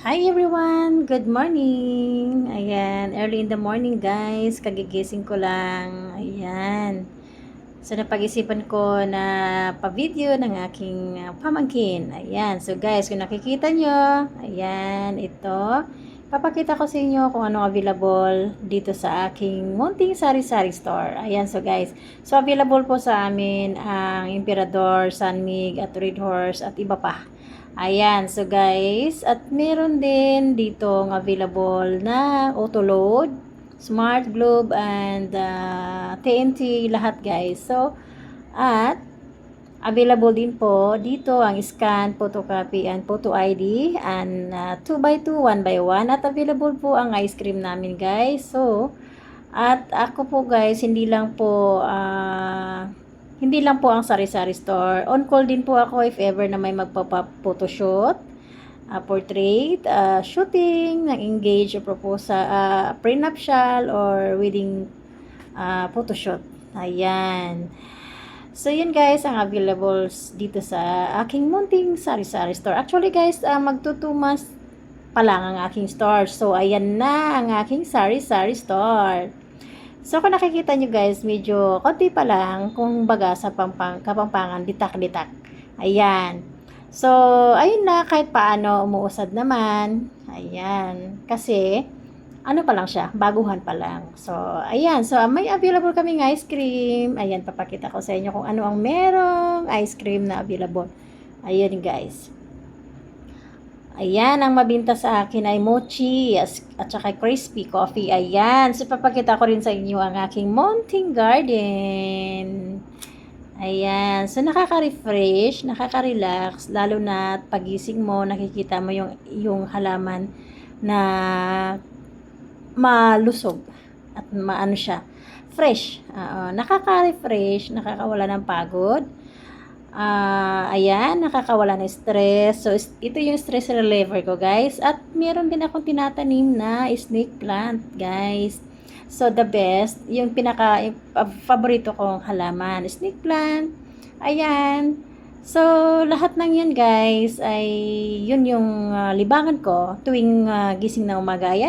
Hi everyone! Good morning! Ayan, early in the morning guys. Kagigising ko lang. Ayan. So, napag-isipan ko na pa-video ng aking pamangkin. Ayan. So, guys, kung nakikita nyo, ayan, ito. Papakita ko sa inyo kung ano available dito sa aking munting sari-sari store. Ayan, so guys. So, available po sa amin ang Emperador, Sunmig, at Red Horse, at iba pa. Ayan, so guys, at meron din dito available na auto load, smart globe, and TNT lahat guys. So, at available din po dito ang scan, photocopy, and photo ID, and 2x2, 1x1, at available po ang ice cream namin guys. So, at ako po guys, hindi lang po ang sari-sari store. On call din po ako if ever na may magpapa-photoshoot, portrait, shooting, ng engage or proposal, prenuptial or wedding photoshoot. Ayan. So, yun guys, ang available dito sa aking munting sari-sari store. Actually guys, magto 2 months pa lang ang aking store. So, ayan na ang aking sari-sari store. So, kung nakikita nyo guys, medyo konti pa lang, kung baga sa Kapampangan, ditak-ditak. Ayan. So, ayun na, kahit paano, umuusad naman. Ayan. Kasi, ano pa lang siya, baguhan pa lang. So, ayan. So, may available kaming ice cream. Ayan, papakita ko sa inyo kung ano ang merong ice cream na available. Ayan guys. Ayan, ang mabinta sa akin ay mochi at saka crispy coffee. Ayan, so papakita ko rin sa inyo ang aking mountain garden. Ayan, so nakaka-refresh, nakaka-relax, lalo na pagising mo, nakikita mo yung halaman na malusog at maano siya, fresh. Nakaka-refresh, nakakawala ng pagod. Ayan, nakakawala ng stress. So, ito yung stress reliever ko, guys. At meron din akong tinatanim na snake plant, guys. So, the best, yung paborito kong halaman, snake plant. Ayan. So, lahat ng yan, guys, ay yun yung libangan ko tuwing gising na umaga. Ayan.